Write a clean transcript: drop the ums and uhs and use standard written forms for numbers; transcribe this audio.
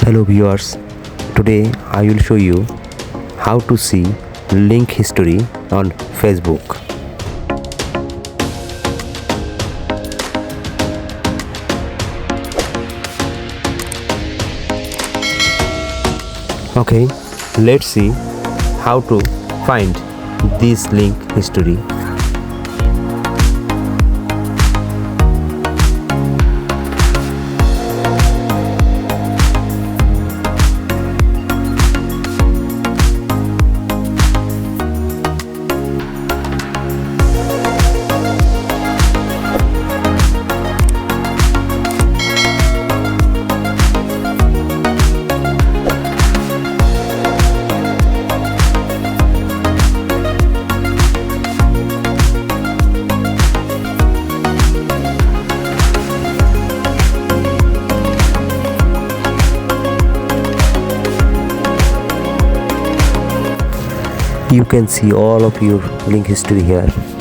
Hello viewers, today I will show you how to see link history on Facebook. Okay, let's see how to find this link history. You can see all of your link history here.